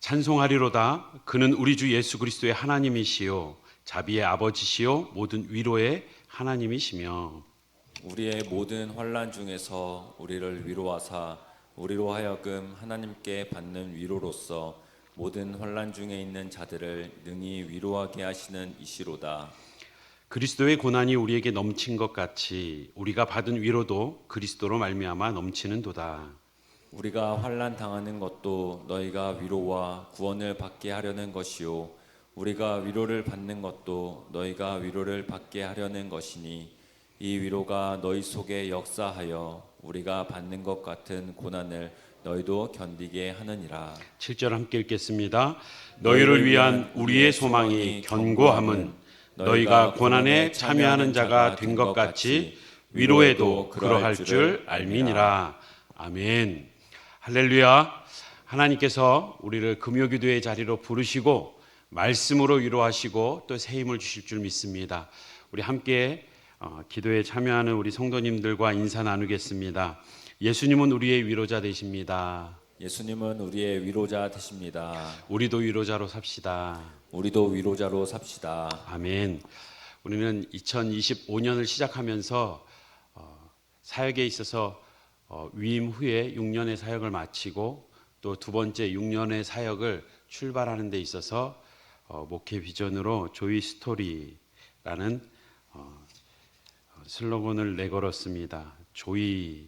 찬송하리로다. 그는 우리 주 예수 그리스도의 하나님이시요 자비의 아버지시요 모든 위로의 하나님이시며 우리의 모든 환난 중에서 우리를 위로하사 우리로 하여금 하나님께 받는 위로로서 모든 환난 중에 있는 자들을 능히 위로하게 하시는 이시로다. 그리스도의 고난이 우리에게 넘친 것 같이 우리가 받은 위로도 그리스도로 말미암아 넘치는도다. 우리가 환난 당하는 것도 너희가 위로와 구원을 받게 하려는 것이요 우리가 위로를 받는 것도 너희가 위로를 받게 하려는 것이니 이 위로가 너희 속에 역사하여 우리가 받는 것 같은 고난을 너희도 견디게 하느니라. 7절 함께 읽겠습니다. 너희를 위한 우리의 소망이 견고함은 너희가 고난에 참여하는 자가 된 것 같이 위로에도 그러할 줄 알미니라. 아멘. 할렐루야. 하나님께서 우리를 금요기도의 자리로 부르시고 말씀으로 위로하시고 또 새 힘을 주실 줄 믿습니다. 우리 함께 기도에 참여하는 우리 성도님들과 인사 나누겠습니다. 예수님은 우리의 위로자 되십니다. 예수님은 우리의 위로자 되십니다. 우리도 위로자로 삽시다. 우리도 위로자로 삽시다. 아멘. 우리는 2025년을 시작하면서 사역에 있어서 위임 후에 6년의 사역을 마치고 또 두 번째 6년의 사역을 출발하는 데 있어서 목회 비전으로 조이 스토리라는 슬로건을 내걸었습니다. 조이라고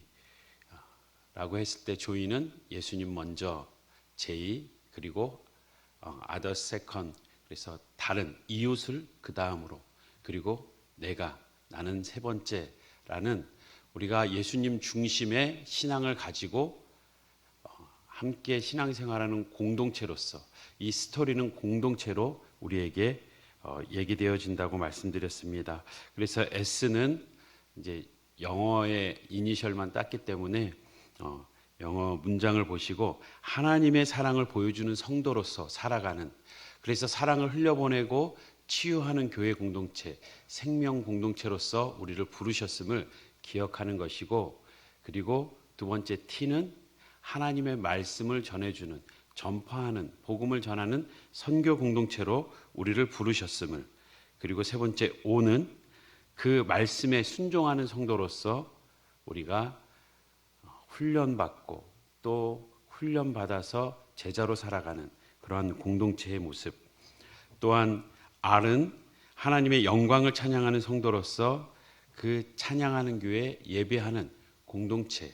했을 때 조이는 예수님 먼저, 제이, 그리고 other second, 그래서 다른 이웃을 그 다음으로, 그리고 나는 세 번째라는 우리가 예수님 중심의 신앙을 가지고 함께 신앙생활하는 공동체로서 이 스토리는 공동체로 우리에게 얘기되어진다고 말씀드렸습니다. 그래서 S는 이제 영어의 이니셜만 땄기 때문에 영어 문장을 보시고 하나님의 사랑을 보여주는 성도로서 살아가는, 그래서 사랑을 흘려보내고 치유하는 교회 공동체, 생명 공동체로서 우리를 부르셨음을 기억하는 것이고, 그리고 두 번째 T는 하나님의 말씀을 전해주는, 전파하는, 복음을 전하는 선교 공동체로 우리를 부르셨음을, 그리고 세 번째 O는 그 말씀에 순종하는 성도로서 우리가 훈련받고 또 훈련받아서 제자로 살아가는 그러한 공동체의 모습, 또한 R은 하나님의 영광을 찬양하는 성도로서 그 찬양하는 교회 예배하는 공동체,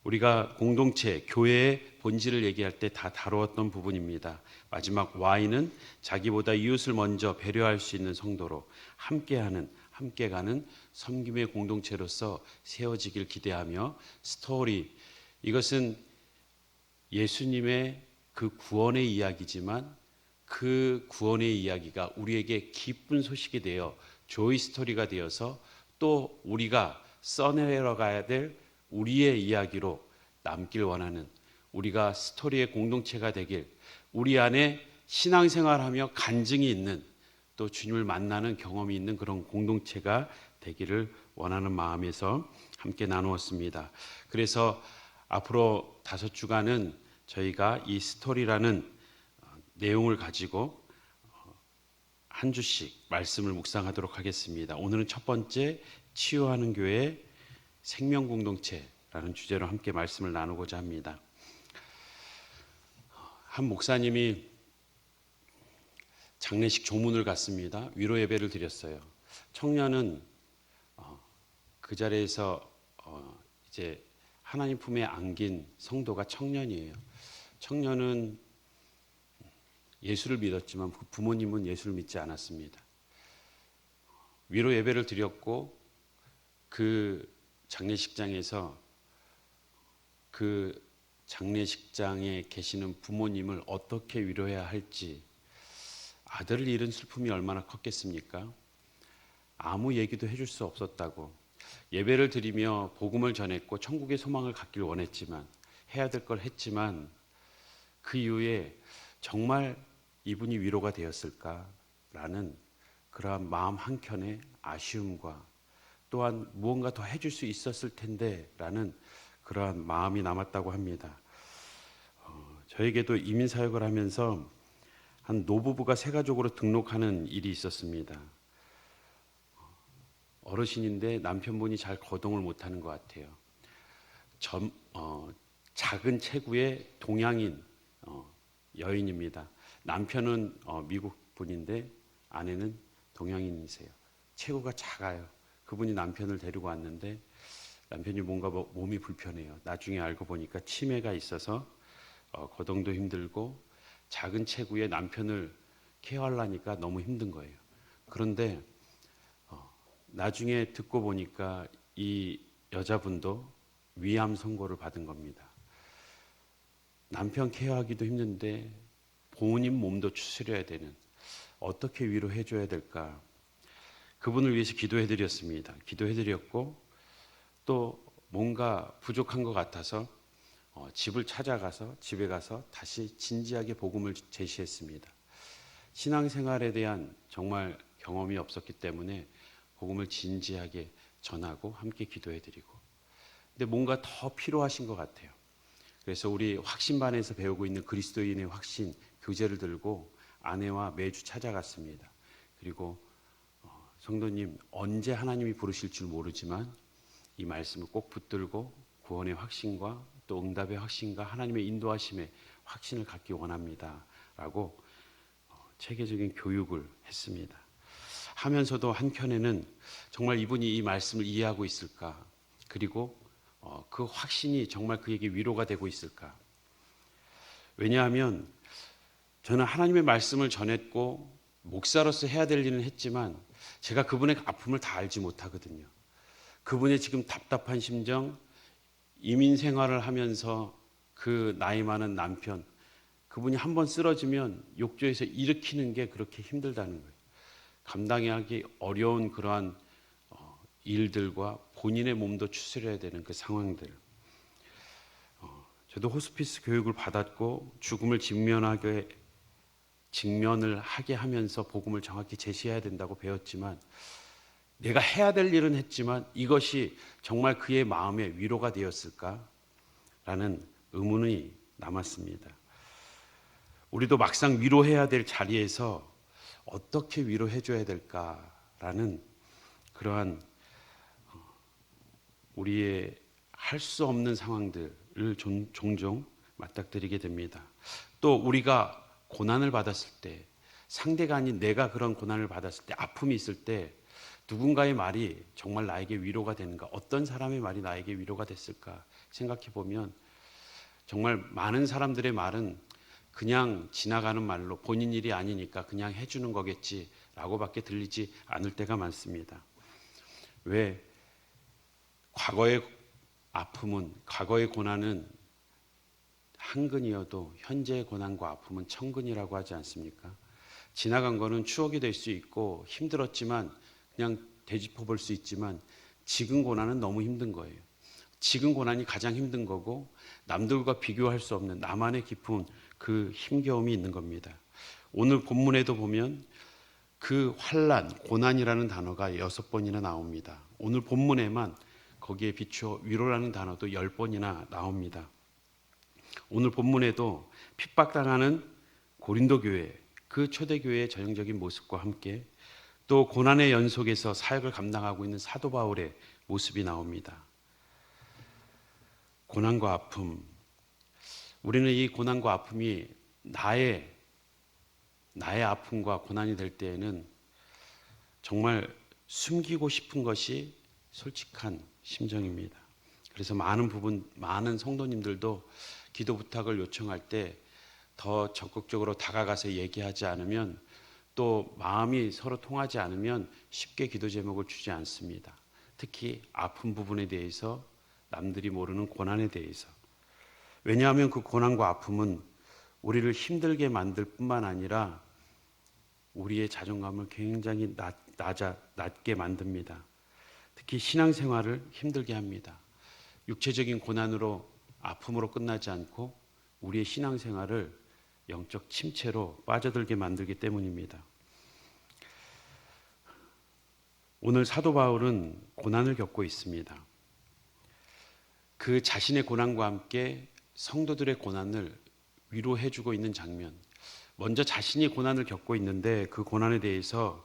우리가 공동체, 교회의 본질을 얘기할 때 다 다루었던 부분입니다. 마지막 Y는 자기보다 이웃을 먼저 배려할 수 있는 성도로 함께 가는 섬김의 공동체로서 세워지길 기대하며, 스토리, 이것은 예수님의 그 구원의 이야기지만 그 구원의 이야기가 우리에게 기쁜 소식이 되어 조이 스토리가 되어서 또 우리가 써내려가야 될 우리의 이야기로 남길 원하는, 우리가 스토리의 공동체가 되길, 우리 안에 신앙생활하며 간증이 있는, 또 주님을 만나는 경험이 있는 그런 공동체가 되기를 원하는 마음에서 함께 나누었습니다. 그래서 앞으로 5주간은 저희가 이 스토리라는 내용을 가지고 한 주씩 말씀을 묵상하도록 하겠습니다. 오늘은 첫 번째, 치유하는 교회 생명 공동체라는 주제로 함께 말씀을 나누고자 합니다. 한 목사님이 장례식 조문을 갔습니다. 위로 예배를 드렸어요. 청년은 그 자리에서 이제 하나님 품에 안긴 성도가 청년이에요. 청년은 예수를 믿었지만 그 부모님은 예수를 믿지 않았습니다. 위로 예배를 드렸고 그 장례식장에서 그 장례식장에 계시는 부모님을 어떻게 위로해야 할지, 아들을 잃은 슬픔이 얼마나 컸겠습니까? 아무 얘기도 해줄 수 없었다고, 예배를 드리며 복음을 전했고 천국의 소망을 갖길 원했지만, 해야 될 걸 했지만 그 이후에 정말 이분이 위로가 되었을까라는 그러한 마음 한켠에 아쉬움과 또한 무언가 더 해줄 수 있었을 텐데 라는 그러한 마음이 남았다고 합니다. 저에게도 이민 사역을 하면서 한 노부부가 새 가족으로 등록하는 일이 있었습니다. 어르신인데 남편분이 잘 거동을 못하는 것 같아요. 작은 체구의 동양인 여인입니다. 남편은 미국 분인데 아내는 동양인이세요. 체구가 작아요. 그분이 남편을 데리고 왔는데 남편이 뭔가 몸이 불편해요. 나중에 알고 보니까 치매가 있어서 거동도 힘들고 작은 체구의 남편을 케어하려니까 너무 힘든 거예요. 그런데 나중에 듣고 보니까 이 여자분도 위암 선고를 받은 겁니다. 남편 케어하기도 힘든데 본인 몸도 추스려야 되는, 어떻게 위로해 줘야 될까? 그분을 위해서 기도해 드렸습니다. 기도해 드렸고 또 뭔가 부족한 것 같아서 집을 찾아가서 집에 가서 다시 진지하게 복음을 제시했습니다. 신앙생활에 대한 정말 경험이 없었기 때문에 복음을 진지하게 전하고 함께 기도해 드리고, 근데 뭔가 더 필요하신 것 같아요. 그래서 우리 확신반에서 배우고 있는 그리스도인의 확신 교재를 들고 아내와 매주 찾아갔습니다. 그리고 성도님, 언제 하나님이 부르실 줄 모르지만 이 말씀을 꼭 붙들고 구원의 확신과 또 응답의 확신과 하나님의 인도하심의 확신을 갖기 원합니다 라고 체계적인 교육을 했습니다. 하면서도 한편에는 정말 이분이 이 말씀을 이해하고 있을까, 그리고 그 확신이 정말 그에게 위로가 되고 있을까. 왜냐하면 저는 하나님의 말씀을 전했고 목사로서 해야 될 일은 했지만 제가 그분의 아픔을 다 알지 못하거든요. 그분의 지금 답답한 심정, 이민 생활을 하면서 그 나이 많은 남편, 그분이 한번 쓰러지면 욕조에서 일으키는 게 그렇게 힘들다는 거예요. 감당하기 어려운 그러한 일들과 본인의 몸도 추스려야 되는 그 상황들. 저도 호스피스 교육을 받았고 죽음을 직면을 하게 하면서 복음을 정확히 제시해야 된다고 배웠지만, 내가 해야 될 일은 했지만 이것이 정말 그의 마음에 위로가 되었을까? 라는 의문이 남았습니다. 우리도 막상 위로해야 될 자리에서 어떻게 위로해 줘야 될까라는 그러한 우리의 할 수 없는 상황들을 종종 맞닥뜨리게 됩니다. 또 우리가 고난을 받았을 때, 상대가 아닌 내가 그런 고난을 받았을 때, 아픔이 있을 때 누군가의 말이 정말 나에게 위로가 되는가, 어떤 사람의 말이 나에게 위로가 됐을까 생각해 보면 정말 많은 사람들의 말은 그냥 지나가는 말로 본인 일이 아니니까 그냥 해주는 거겠지라고밖에 들리지 않을 때가 많습니다. 왜? 과거의 아픔은, 과거의 고난은 한근이어도 현재의 고난과 아픔은 천근이라고 하지 않습니까? 지나간 거는 추억이 될 수 있고 힘들었지만 그냥 되짚어 볼 수 있지만 지금 고난은 너무 힘든 거예요. 지금 고난이 가장 힘든 거고 남들과 비교할 수 없는 나만의 깊은 그 힘겨움이 있는 겁니다. 오늘 본문에도 보면 그 환난, 고난이라는 단어가 6번이나 나옵니다. 오늘 본문에만 거기에 비추어 위로라는 단어도 10번이나 나옵니다. 오늘 본문에도 핍박당하는 고린도 교회, 그 초대교회의 전형적인 모습과 함께 또 고난의 연속에서 사역을 감당하고 있는 사도 바울의 모습이 나옵니다. 고난과 아픔, 우리는 이 고난과 아픔이 나의 아픔과 고난이 될 때에는 정말 숨기고 싶은 것이 솔직한 심정입니다. 그래서 많은 성도님들도 기도 부탁을 요청할 때 더 적극적으로 다가가서 얘기하지 않으면, 또 마음이 서로 통하지 않으면 쉽게 기도 제목을 주지 않습니다. 특히 아픈 부분에 대해서, 남들이 모르는 고난에 대해서. 왜냐하면 그 고난과 아픔은 우리를 힘들게 만들 뿐만 아니라 우리의 자존감을 굉장히 낮게 만듭니다. 특히 신앙생활을 힘들게 합니다. 육체적인 고난으로, 아픔으로 끝나지 않고 우리의 신앙생활을 영적 침체로 빠져들게 만들기 때문입니다. 오늘 사도 바울은 고난을 겪고 있습니다. 그 자신의 고난과 함께 성도들의 고난을 위로해주고 있는 장면. 먼저 자신이 고난을 겪고 있는데 그 고난에 대해서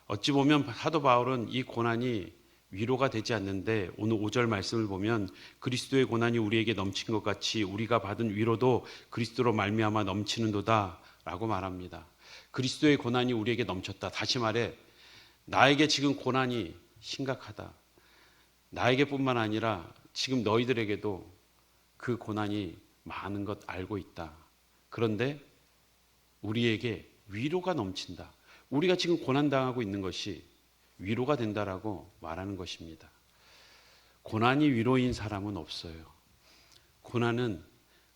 어찌 보면 사도 바울은 이 고난이 위로가 되지 않는데 오늘 5절 말씀을 보면 그리스도의 고난이 우리에게 넘친 것 같이 우리가 받은 위로도 그리스도로 말미암아 넘치는도다 라고 말합니다. 그리스도의 고난이 우리에게 넘쳤다. 다시 말해 나에게 지금 고난이 심각하다. 나에게뿐만 아니라 지금 너희들에게도 그 고난이 많은 것 알고 있다. 그런데 우리에게 위로가 넘친다. 우리가 지금 고난당하고 있는 것이 위로가 된다라고 말하는 것입니다. 고난이 위로인 사람은 없어요. 고난은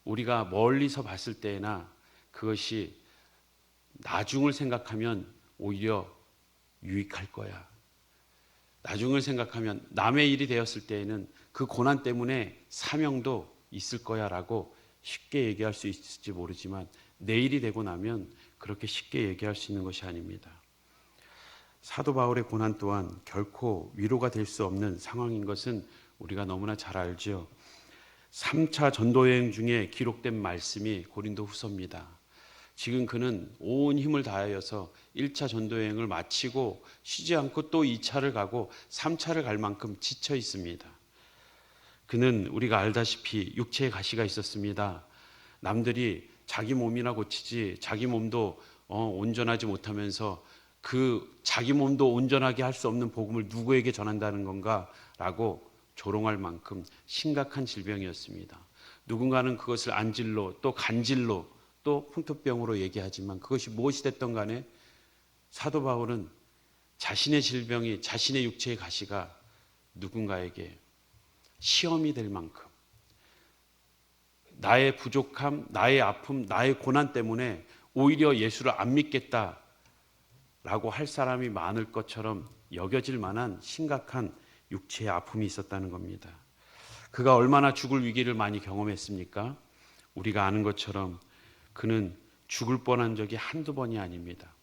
우리가 멀리서 봤을 때나 그것이 나중을 생각하면 오히려 유익할 거야. 나중을 생각하면 남의 일이 되었을 때에는 그 고난 때문에 사명도 있을 거야 라고 쉽게 얘기할 수 있을지 모르지만 내 일이 되고 나면 그렇게 쉽게 얘기할 수 있는 것이 아닙니다. 사도 바울의 고난 또한 결코 위로가 될 수 없는 상황인 것은 우리가 너무나 잘 알죠. 3차 전도여행 중에 기록된 말씀이 고린도 후서입니다. 지금 그는 온 힘을 다하여서 1차 전도여행을 마치고 쉬지 않고 또 2차를 가고 3차를 갈 만큼 지쳐 있습니다. 그는 우리가 알다시피 육체의 가시가 있었습니다. 남들이 자기 몸이나 고치지 자기 몸도 온전하지 못하면서 그 자기 몸도 온전하게 할 수 없는 복음을 누구에게 전한다는 건가 라고 조롱할 만큼 심각한 질병이었습니다. 누군가는 그것을 안질로 또 간질로 또 풍토병으로 얘기하지만 그것이 무엇이 됐든 간에 사도 바울은 자신의 질병이 자신의 육체의 가시가 누군가에게 시험이 될 만큼 나의 부족함, 나의 아픔, 나의 고난 때문에 오히려 예수를 안 믿겠다라고 할 사람이 많을 것처럼 여겨질 만한 심각한 육체의 아픔이 있었다는 겁니다. 그가 얼마나 죽을 위기를 많이 경험했습니까? 우리가 아는 것처럼 그는 죽을 뻔한 적이 한두 번이 아닙니다.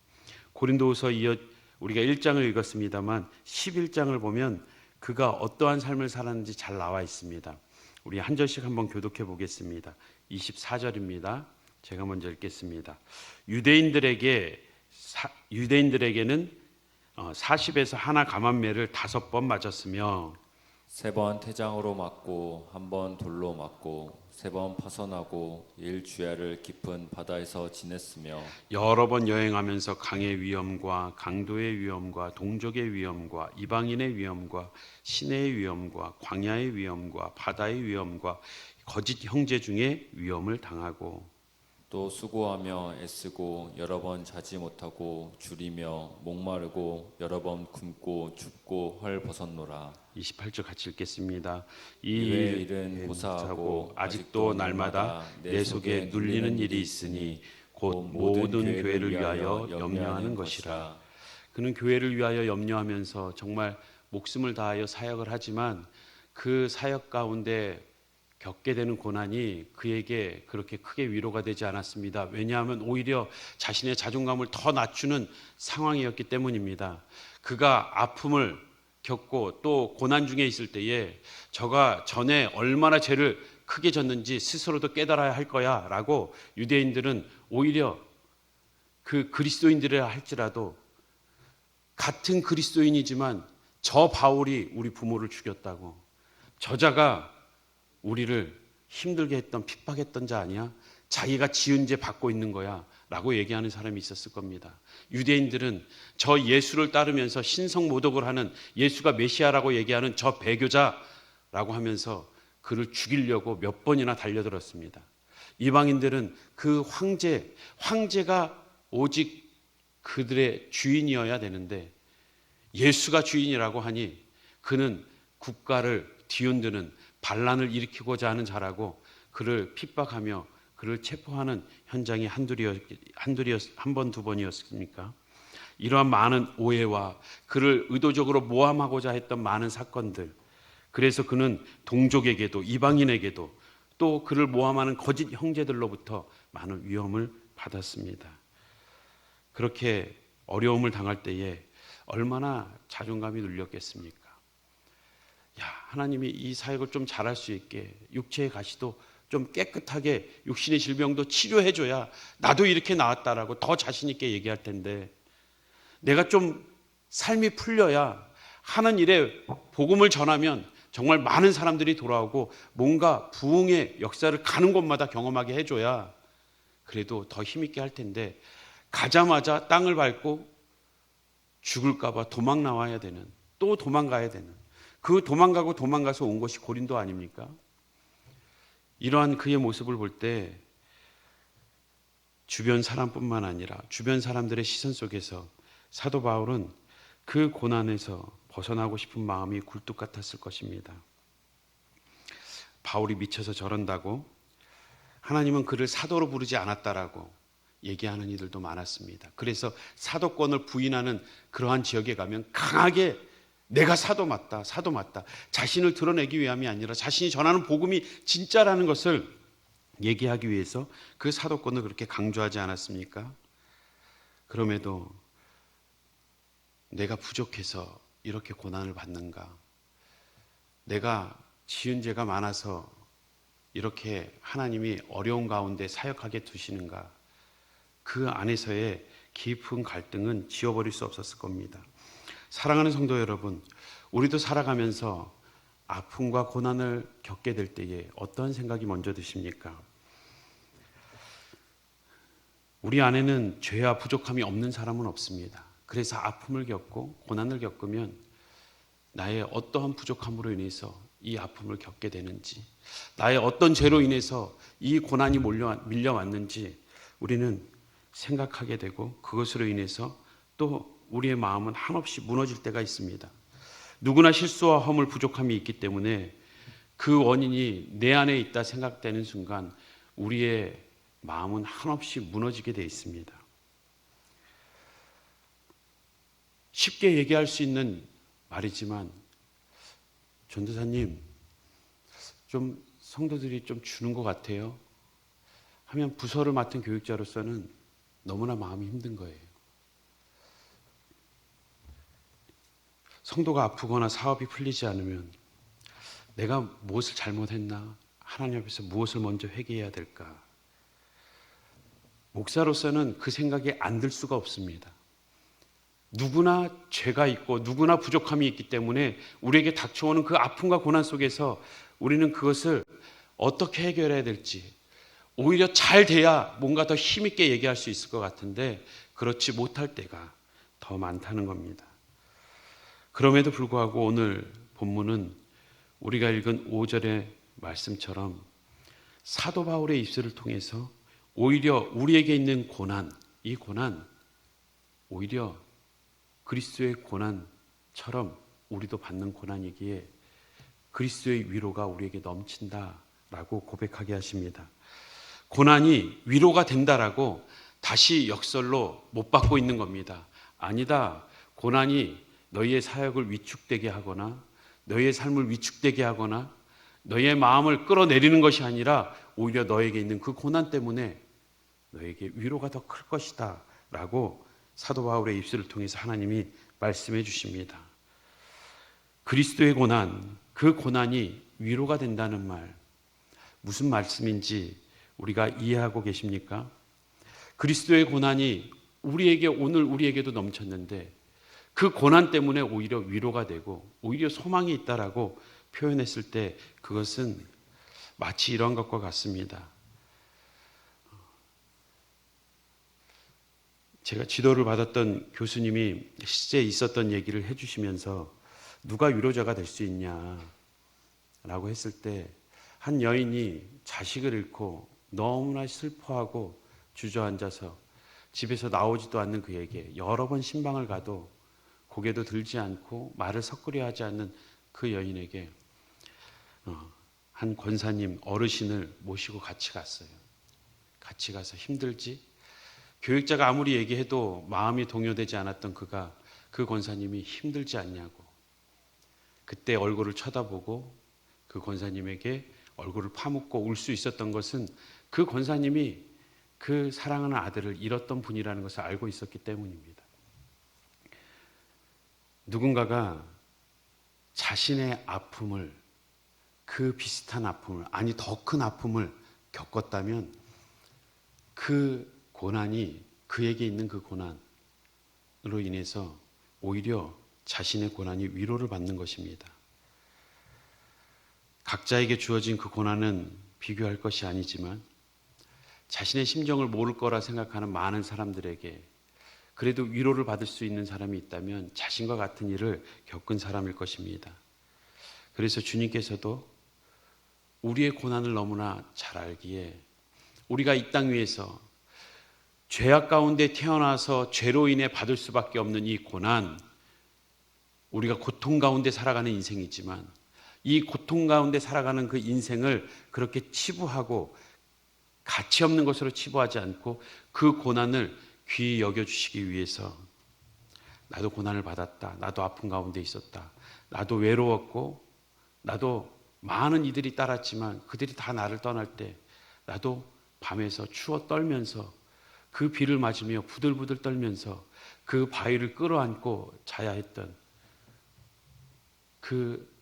고린도후서 이어 우리가 1장을 읽었습니다만 11장을 보면 그가 어떠한 삶을 살았는지 잘 나와 있습니다. 우리 한 절씩 한번 교독해 보겠습니다. 24절입니다. 제가 먼저 읽겠습니다. 유대인들에게는 40에서 하나 감암매를 5번 맞았으며 3번 태장으로 맞고 1번 돌로 맞고 3번 파선하고 일주야를 깊은 바다에서 지냈으며 여러 번 여행하면서 강의 위험과 강도의 위험과 동족의 위험과 이방인의 위험과 시내의 위험과 광야의 위험과 바다의 위험과 거짓 형제 중에 위험을 당하고 또 수고하며 애쓰고 여러 번 자지 못하고 줄이며 목마르고 여러 번 굶고 춥고 헐벗었노라. 28절 같이 읽겠습니다. 이 이외의 일은 고사하고 아직도 날마다 내 속에 눌리는 일이 있으니 곧 모든 교회를 위하여 염려하는 것이라. 그는 교회를 위하여 염려하면서 정말 목숨을 다하여 사역을 하지만 그 사역 가운데 겪게 되는 고난이 그에게 그렇게 크게 위로가 되지 않았습니다. 왜냐하면 오히려 자신의 자존감을 더 낮추는 상황이었기 때문입니다. 그가 아픔을 겪고 또 고난 중에 있을 때에 저가 전에 얼마나 죄를 크게 졌는지 스스로도 깨달아야 할 거야 라고 유대인들은 오히려 그 그리스도인들이라 할지라도 같은 그리스도인이지만 저 바울이 우리 부모를 죽였다고 저자가 우리를 힘들게 했던 핍박했던 자 아니야? 자기가 지은 죄 받고 있는 거야 라고 얘기하는 사람이 있었을 겁니다. 유대인들은 저 예수를 따르면서 신성모독을 하는 예수가 메시아라고 얘기하는 저 배교자라고 하면서 그를 죽이려고 몇 번이나 달려들었습니다. 이방인들은 그 황제가 오직 그들의 주인이어야 되는데 예수가 주인이라고 하니 그는 국가를 뒤흔드는 반란을 일으키고자 하는 자라고 그를 핍박하며 그를 체포하는 현장이 한 번, 두 번이었습니까? 이러한 많은 오해와 그를 의도적으로 모함하고자 했던 많은 사건들, 그래서 그는 동족에게도 이방인에게도 또 그를 모함하는 거짓 형제들로부터 많은 위험을 받았습니다. 그렇게 어려움을 당할 때에 얼마나 자존감이 눌렸겠습니까? 야, 하나님이 이 사역을 좀 잘할 수 있게 육체의 가시도 좀 깨끗하게 육신의 질병도 치료해줘야 나도 이렇게 나았다라고 더 자신 있게 얘기할 텐데, 내가 좀 삶이 풀려야 하는 일에 복음을 전하면 정말 많은 사람들이 돌아오고 뭔가 부흥의 역사를 가는 곳마다 경험하게 해줘야 그래도 더 힘있게 할 텐데, 가자마자 땅을 밟고 죽을까 봐 도망 나와야 되는, 또 도망가야 되는, 그 도망가고 도망가서 온 것이 고린도 아닙니까? 이러한 그의 모습을 볼 때 주변 사람뿐만 아니라 주변 사람들의 시선 속에서 사도 바울은 그 고난에서 벗어나고 싶은 마음이 굴뚝 같았을 것입니다. 바울이 미쳐서 저런다고, 하나님은 그를 사도로 부르지 않았다라고 얘기하는 이들도 많았습니다. 그래서 사도권을 부인하는 그러한 지역에 가면 강하게 내가 사도 맞다, 사도 맞다, 자신을 드러내기 위함이 아니라 자신이 전하는 복음이 진짜라는 것을 얘기하기 위해서 그 사도권을 그렇게 강조하지 않았습니까? 그럼에도 내가 부족해서 이렇게 고난을 받는가? 내가 지은 죄가 많아서 이렇게 하나님이 어려운 가운데 사역하게 두시는가? 그 안에서의 깊은 갈등은 지워버릴 수 없었을 겁니다. 사랑하는 성도 여러분, 우리도 살아가면서 아픔과 고난을 겪게 될 때에 어떤 생각이 먼저 드십니까? 우리 안에는 죄와 부족함이 없는 사람은 없습니다. 그래서 아픔을 겪고 고난을 겪으면 나의 어떠한 부족함으로 인해서 이 아픔을 겪게 되는지, 나의 어떤 죄로 인해서 이 고난이 밀려왔는지 우리는 생각하게 되고, 그것으로 인해서 또 우리의 마음은 한없이 무너질 때가 있습니다. 누구나 실수와 허물, 부족함이 있기 때문에 그 원인이 내 안에 있다 생각되는 순간 우리의 마음은 한없이 무너지게 되어 있습니다. 쉽게 얘기할 수 있는 말이지만, 전도사님, 좀 성도들이 좀 주는 것 같아요 하면 부서를 맡은 교육자로서는 너무나 마음이 힘든 거예요. 성도가 아프거나 사업이 풀리지 않으면 내가 무엇을 잘못했나? 하나님 앞에서 무엇을 먼저 회개해야 될까? 목사로서는 그 생각이 안 들 수가 없습니다. 누구나 죄가 있고 누구나 부족함이 있기 때문에 우리에게 닥쳐오는 그 아픔과 고난 속에서 우리는 그것을 어떻게 해결해야 될지, 오히려 잘 돼야 뭔가 더 힘있게 얘기할 수 있을 것 같은데 그렇지 못할 때가 더 많다는 겁니다. 그럼에도 불구하고 오늘 본문은 우리가 읽은 5절의 말씀처럼 사도 바울의 입술을 통해서 오히려 우리에게 있는 고난, 이 고난, 오히려 그리스도의 고난처럼 우리도 받는 고난이기에 그리스도의 위로가 우리에게 넘친다라고 고백하게 하십니다. 고난이 위로가 된다라고 다시 역설로 못 받고 있는 겁니다. 아니다. 고난이 너희의 사역을 위축되게 하거나 너희의 삶을 위축되게 하거나 너희의 마음을 끌어내리는 것이 아니라 오히려 너에게 있는 그 고난 때문에 너에게 위로가 더 클 것이다 라고 사도 바울의 입술을 통해서 하나님이 말씀해 주십니다. 그리스도의 고난, 그 고난이 위로가 된다는 말, 무슨 말씀인지 우리가 이해하고 계십니까? 그리스도의 고난이 우리에게, 오늘 우리에게도 넘쳤는데 그 고난 때문에 오히려 위로가 되고 오히려 소망이 있다라고 표현했을 때 그것은 마치 이런 것과 같습니다. 제가 지도를 받았던 교수님이 실제 있었던 얘기를 해주시면서 누가 위로자가 될 수 있냐라고 했을 때 한 여인이 자식을 잃고 너무나 슬퍼하고 주저앉아서 집에서 나오지도 않는 그에게 여러 번 신방을 가도 고개도 들지 않고 말을 섞으려 하지 않는 그 여인에게 한 권사님 어르신을 모시고 같이 갔어요. 같이 가서 힘들지? 교육자가 아무리 얘기해도 마음이 동요되지 않았던 그가 그 권사님이 힘들지 않냐고. 그때 얼굴을 쳐다보고 그 권사님에게 얼굴을 파묻고 울 수 있었던 것은 그 권사님이 그 사랑하는 아들을 잃었던 분이라는 것을 알고 있었기 때문입니다. 누군가가 자신의 아픔을 그 비슷한 아픔을, 아니 더 큰 아픔을 겪었다면 그 고난이, 그에게 있는 그 고난으로 인해서 오히려 자신의 고난이 위로를 받는 것입니다. 각자에게 주어진 그 고난은 비교할 것이 아니지만 자신의 심정을 모를 거라 생각하는 많은 사람들에게 그래도 위로를 받을 수 있는 사람이 있다면 자신과 같은 일을 겪은 사람일 것입니다. 그래서 주님께서도 우리의 고난을 너무나 잘 알기에 우리가 이 땅 위에서 죄악 가운데 태어나서 죄로 인해 받을 수밖에 없는 이 고난, 우리가 고통 가운데 살아가는 인생이지만 이 고통 가운데 살아가는 그 인생을 그렇게 치부하고 가치 없는 것으로 치부하지 않고 그 고난을 귀히 여겨주시기 위해서 나도 고난을 받았다, 나도 아픔 가운데 있었다, 나도 외로웠고 나도 많은 이들이 따랐지만 그들이 다 나를 떠날 때 나도 밤에서 추워 떨면서 그 비를 맞으며 부들부들 떨면서 그 바위를 끌어안고 자야 했던 그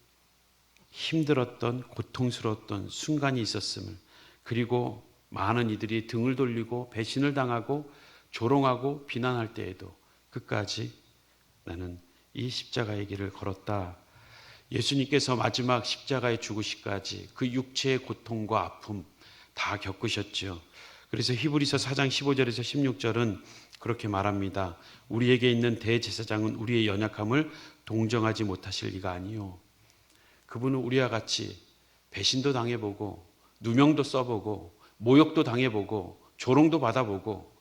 힘들었던 고통스러웠던 순간이 있었음을, 그리고 많은 이들이 등을 돌리고 배신을 당하고 조롱하고 비난할 때에도 끝까지 나는 이 십자가의 길을 걸었다. 예수님께서 마지막 십자가에 죽으시기까지 그 육체의 고통과 아픔 다 겪으셨죠. 그래서 히브리서 4장 15절에서 16절은 그렇게 말합니다. 우리에게 있는 대제사장은 우리의 연약함을 동정하지 못하실 리가 아니요. 그분은 우리와 같이 배신도 당해보고 누명도 써보고 모욕도 당해보고 조롱도 받아보고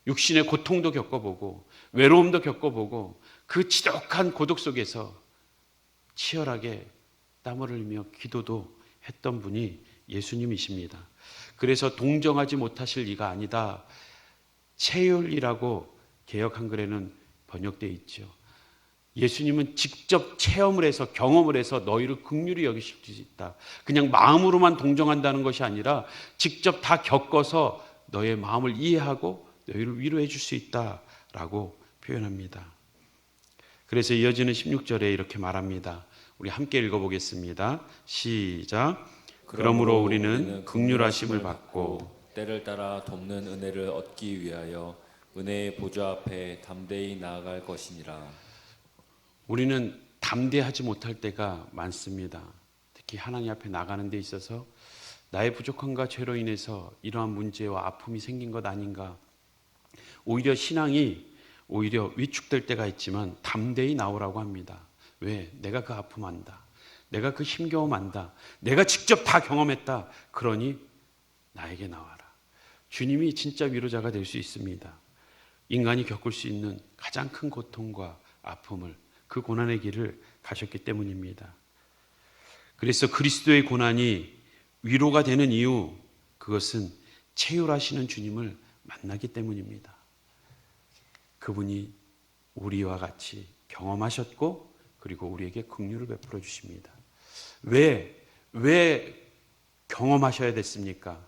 육신의 고통도 겪어보고 외로움도 겪어보고 그 지독한 고독 속에서 치열하게 땀을 흘리며 기도도 했던 분이 예수님이십니다. 그래서 동정하지 못하실 리가 아니다. 체휼이라고 개역 한글에는 번역되어 있죠. 예수님은 직접 체험을 해서 경험을 해서 너희를 긍휼히 여기실 수 있다. 그냥 마음으로만 동정한다는 것이 아니라 직접 다 겪어서 너의 마음을 이해하고 너희를 위로해 줄 수 있다라고 표현합니다. 그래서 이어지는 16절에 이렇게 말합니다. 우리 함께 읽어보겠습니다. 시작. 그러므로 우리는 긍휼하심을 받고 때를 따라 돕는 은혜를 얻기 위하여 은혜의 보좌 앞에 담대히 나아갈 것이니라. 우리는 담대하지 못할 때가 많습니다. 특히 하나님 앞에 나가는 데 있어서 나의 부족함과 죄로 인해서 이러한 문제와 아픔이 생긴 것 아닌가. 오히려 신앙이 오히려 위축될 때가 있지만 담대히 나오라고 합니다. 왜? 내가 그 아픔 안다. 내가 그 힘겨움 안다. 내가 직접 다 경험했다. 그러니 나에게 나와라. 주님이 진짜 위로자가 될 수 있습니다. 인간이 겪을 수 있는 가장 큰 고통과 아픔을, 그 고난의 길을 가셨기 때문입니다. 그래서 그리스도의 고난이 위로가 되는 이유, 그것은 체휼하시는 주님을 만나기 때문입니다. 그분이 우리와 같이 경험하셨고 그리고 우리에게 긍휼을 베풀어 주십니다. 왜 경험하셔야 됐습니까?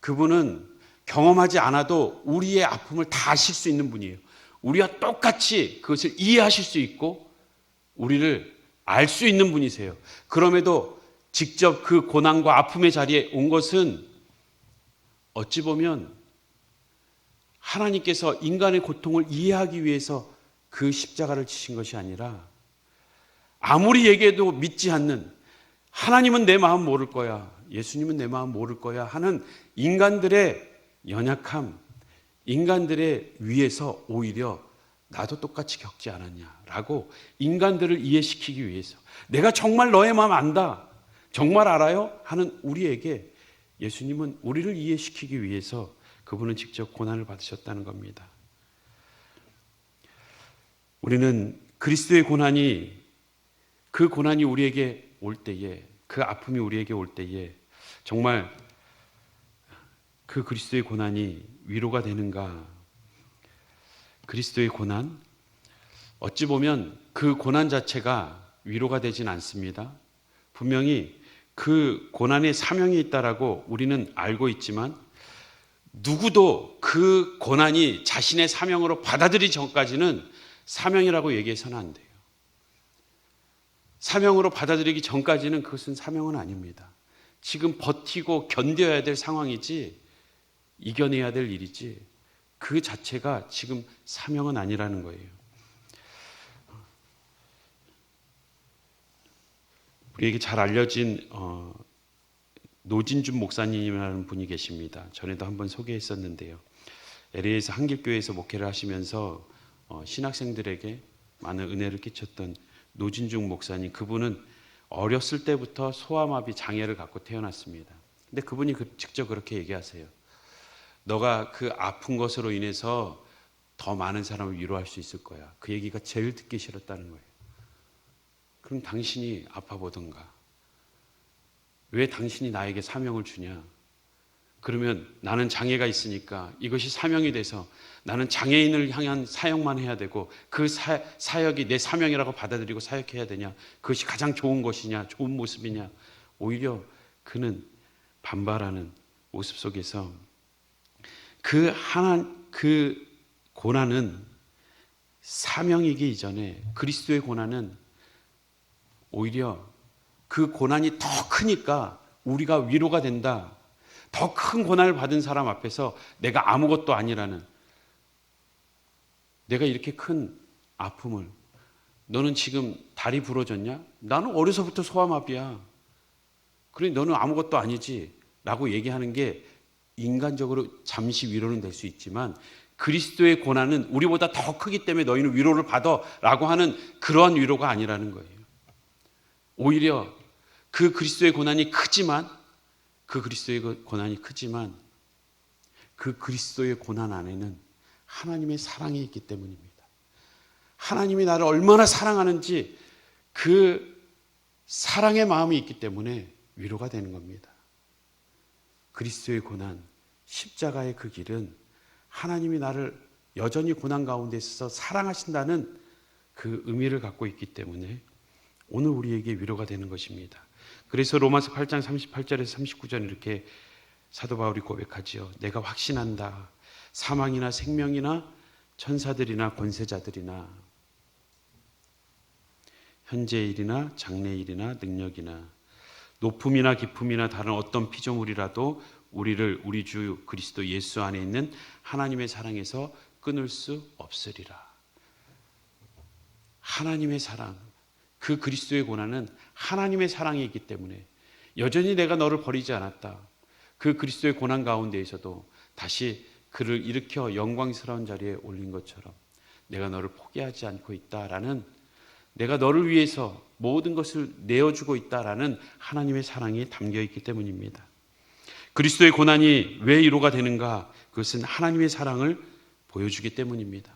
그분은 경험하지 않아도 우리의 아픔을 다 아실 수 있는 분이에요. 우리와 똑같이 그것을 이해하실 수 있고 우리를 알 수 있는 분이세요. 그럼에도 직접 그 고난과 아픔의 자리에 온 것은 어찌 보면 하나님께서 인간의 고통을 이해하기 위해서 그 십자가를 지신 것이 아니라 아무리 얘기해도 믿지 않는, 하나님은 내 마음 모를 거야, 예수님은 내 마음 모를 거야 하는 인간들의 연약함, 인간들의 위해서 오히려 나도 똑같이 겪지 않았냐라고 인간들을 이해시키기 위해서, 내가 정말 너의 마음 안다, 정말 알아요? 하는 우리에게 예수님은 우리를 이해시키기 위해서 그분은 직접 고난을 받으셨다는 겁니다. 우리는 그리스도의 고난이, 그 고난이 우리에게 올 때에, 그 아픔이 우리에게 올 때에 정말 그 그리스도의 고난이 위로가 되는가? 그리스도의 고난, 어찌 보면 그 고난 자체가 위로가 되진 않습니다. 분명히 그 고난의 사명이 있다라고 우리는 알고 있지만 누구도 그 고난이 자신의 사명으로 받아들이기 전까지는 사명이라고 얘기해서는 안 돼요. 사명으로 받아들이기 전까지는 그것은 사명은 아닙니다. 지금 버티고 견뎌야 될 상황이지, 이겨내야 될 일이지, 그 자체가 지금 사명은 아니라는 거예요. 우리에게 잘 알려진 노진준 목사님이라는 분이 계십니다. 전에도 한번 소개했었는데요. LA에서 한길교회에서 목회를 하시면서 신학생들에게 많은 은혜를 끼쳤던 노진중 목사님, 그분은 어렸을 때부터 소아마비 장애를 갖고 태어났습니다. 근데 그분이 직접 그렇게 얘기하세요. 너가 그 아픈 것으로 인해서 더 많은 사람을 위로할 수 있을 거야. 그 얘기가 제일 듣기 싫었다는 거예요. 그럼 당신이 아파보던가. 왜 당신이 나에게 사명을 주냐? 그러면 나는 장애가 있으니까 이것이 사명이 돼서 나는 장애인을 향한 사역만 해야 되고 그 사역이 내 사명이라고 받아들이고 사역해야 되냐? 그것이 가장 좋은 것이냐? 좋은 모습이냐? 오히려 그는 반발하는 모습 속에서 그 고난은 사명이기 이전에 그리스도의 고난은 오히려 그 고난이 더 크니까 우리가 위로가 된다. 더 큰 고난을 받은 사람 앞에서 내가 아무것도 아니라는, 내가 이렇게 큰 아픔을, 너는 지금 다리 부러졌냐? 나는 어려서부터 소아마비야. 그래 너는 아무것도 아니지 라고 얘기하는 게 인간적으로 잠시 위로는 될 수 있지만 그리스도의 고난은 우리보다 더 크기 때문에 너희는 위로를 받아 라고 하는 그러한 위로가 아니라는 거예요. 오히려 그 그리스도의 고난이 크지만 그 그리스도의 고난 안에는 하나님의 사랑이 있기 때문입니다. 하나님이 나를 얼마나 사랑하는지 그 사랑의 마음이 있기 때문에 위로가 되는 겁니다. 그리스도의 고난, 십자가의 그 길은 하나님이 나를 여전히 고난 가운데 있어서 사랑하신다는 그 의미를 갖고 있기 때문에 오늘 우리에게 위로가 되는 것입니다. 그래서 로마서 8장 38절에서 39절 이렇게 사도 바울이 고백하지요. 내가 확신한다. 사망이나 생명이나 천사들이나 권세자들이나 현재의 일이나 장래의 일이나 능력이나 높음이나 깊음이나 다른 어떤 피조물이라도 우리를 우리 주 그리스도 예수 안에 있는 하나님의 사랑에서 끊을 수 없으리라. 하나님의 사랑, 그 그리스도의 고난은 하나님의 사랑이 있기 때문에 여전히 내가 너를 버리지 않았다. 그 그리스도의 고난 가운데에서도 다시 그를 일으켜 영광스러운 자리에 올린 것처럼 내가 너를 포기하지 않고 있다라는, 내가 너를 위해서 모든 것을 내어주고 있다라는 하나님의 사랑이 담겨 있기 때문입니다. 그리스도의 고난이 왜 위로가 되는가? 그것은 하나님의 사랑을 보여주기 때문입니다.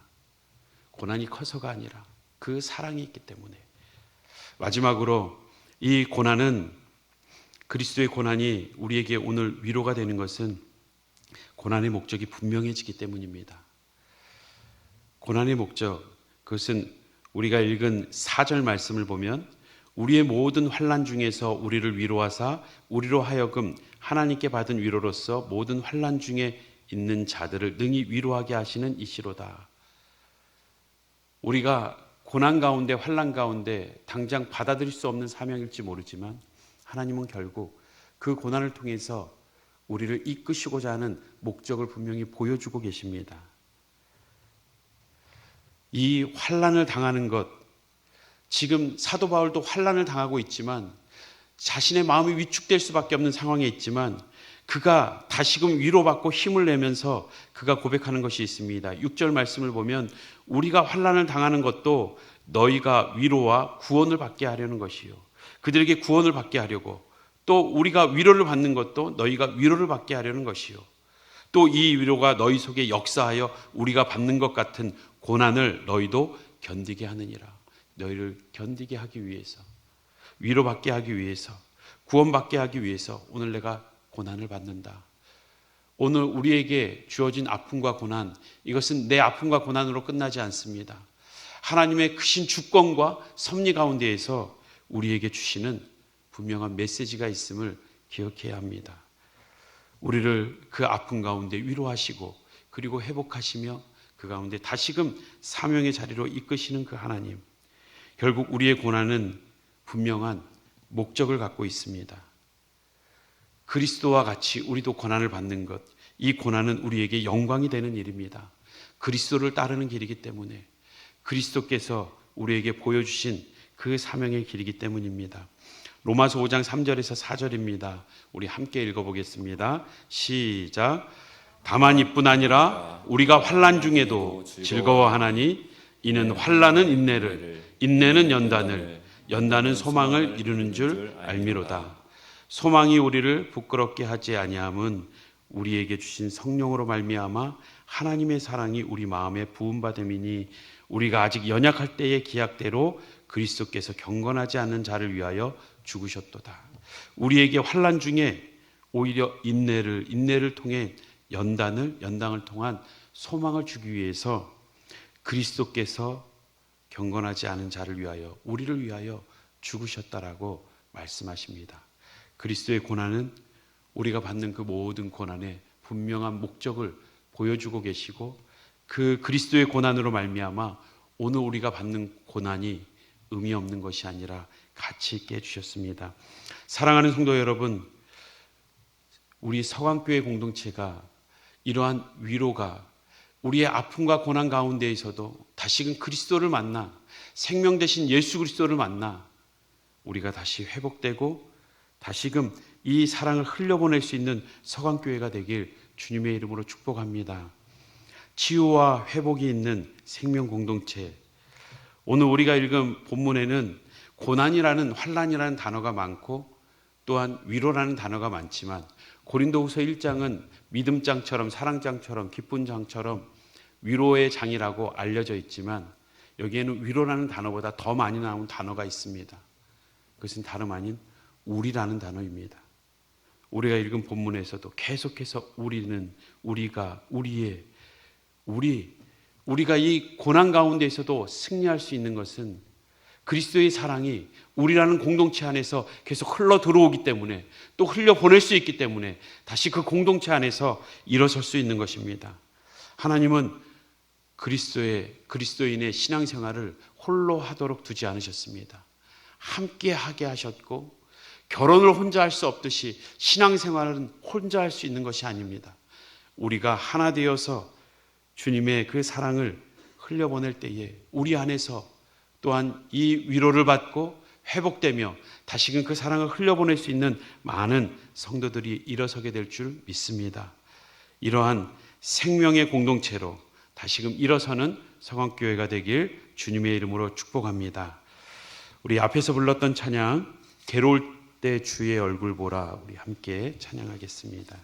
고난이 커서가 아니라 그 사랑이 있기 때문에. 마지막으로 이 고난은, 그리스도의 고난이 우리에게 오늘 위로가 되는 것은 고난의 목적이 분명해지기 때문입니다. 고난의 목적, 그것은 우리가 읽은 4절 말씀을 보면 우리의 모든 환난 중에서 우리를 위로하사 우리로 하여금 하나님께 받은 위로로서 모든 환난 중에 있는 자들을 능히 위로하게 하시는 이시로다. 우리가 고난 가운데 환난 가운데 당장 받아들일 수 없는 사명일지 모르지만 하나님은 결국 그 고난을 통해서 우리를 이끄시고자 하는 목적을 분명히 보여주고 계십니다. 이 환난을 당하는 것, 지금 사도 바울도 환난을 당하고 있지만 자신의 마음이 위축될 수밖에 없는 상황에 있지만 그가 다시금 위로받고 힘을 내면서 그가 고백하는 것이 있습니다. 6절 말씀을 보면 우리가 환난을 당하는 것도 너희가 위로와 구원을 받게 하려는 것이요, 그들에게 구원을 받게 하려고, 또 우리가 위로를 받는 것도 너희가 위로를 받게 하려는 것이요, 또 이 위로가 너희 속에 역사하여 우리가 받는 것 같은 고난을 너희도 견디게 하느니라. 너희를 견디게 하기 위해서, 위로받게 하기 위해서, 구원받게 하기 위해서 오늘 내가 고난을 받는다. 오늘 우리에게 주어진 아픔과 고난, 이것은 내 아픔과 고난으로 끝나지 않습니다. 하나님의 크신 주권과 섭리 가운데에서 우리에게 주시는 분명한 메시지가 있음을 기억해야 합니다. 우리를 그 아픔 가운데 위로하시고 그리고 회복하시며 그 가운데 다시금 사명의 자리로 이끄시는 그 하나님, 결국 우리의 고난은 분명한 목적을 갖고 있습니다. 그리스도와 같이 우리도 고난을 받는 것, 이 고난은 우리에게 영광이 되는 일입니다. 그리스도를 따르는 길이기 때문에, 그리스도께서 우리에게 보여주신 그 사명의 길이기 때문입니다. 로마서 5장 3절에서 4절입니다. 우리 함께 읽어보겠습니다. 시작. 다만 이뿐 아니라 우리가 환난 중에도 즐거워하나니 이는 환난은 인내를, 인내는 연단을, 연단은 소망을 이루는 줄 알미로다. 소망이 우리를 부끄럽게 하지 아니함은 우리에게 주신 성령으로 말미암아 하나님의 사랑이 우리 마음에 부음받음이니 우리가 아직 연약할 때의 기약대로 그리스도께서 경건하지 않는 자를 위하여 죽으셨도다. 우리에게 환난 중에 오히려 인내를 통해 연단을 통한 소망을 주기 위해서 그리스도께서 경건하지 않은 자를 위하여, 우리를 위하여 죽으셨다라고 말씀하십니다. 그리스도의 고난은 우리가 받는 그 모든 고난의 분명한 목적을 보여주고 계시고, 그 그리스도의 고난으로 말미암아 오늘 우리가 받는 고난이 의미 없는 것이 아니라 가치 있게 해주셨습니다. 사랑하는 성도 여러분, 우리 서강교회 공동체가 이러한 위로가, 우리의 아픔과 고난 가운데에서도 다시금 그리스도를 만나, 생명 되신 예수 그리스도를 만나 우리가 다시 회복되고 다시금 이 사랑을 흘려보낼 수 있는 서강교회가 되길 주님의 이름으로 축복합니다. 치유와 회복이 있는 생명 공동체, 오늘 우리가 읽은 본문에는 고난이라는, 환난이라는 단어가 많고 또한 위로라는 단어가 많지만 고린도후서 1장은 믿음장처럼, 사랑장처럼, 기쁜 장처럼 위로의 장이라고 알려져 있지만 여기에는 위로라는 단어보다 더 많이 나오는 단어가 있습니다. 그것은 다름 아닌 우리라는 단어입니다. 우리가 읽은 본문에서도 계속해서 우리가 이 고난 가운데에서도 승리할 수 있는 것은 그리스도의 사랑이 우리라는 공동체 안에서 계속 흘러 들어오기 때문에, 또 흘려보낼 수 있기 때문에 다시 그 공동체 안에서 일어설 수 있는 것입니다. 하나님은 그리스도인의 신앙생활을 홀로 하도록 두지 않으셨습니다. 함께 하게 하셨고, 결혼을 혼자 할 수 없듯이 신앙생활은 혼자 할 수 있는 것이 아닙니다. 우리가 하나 되어서 주님의 그 사랑을 흘려보낼 때에 우리 안에서 또한 이 위로를 받고 회복되며 다시금 그 사랑을 흘려보낼 수 있는 많은 성도들이 일어서게 될 줄 믿습니다. 이러한 생명의 공동체로 다시금 일어서는 서강교회가 되길 주님의 이름으로 축복합니다. 우리 앞에서 불렀던 찬양, 괴로울 때 주의 얼굴 보라, 우리 함께 찬양하겠습니다.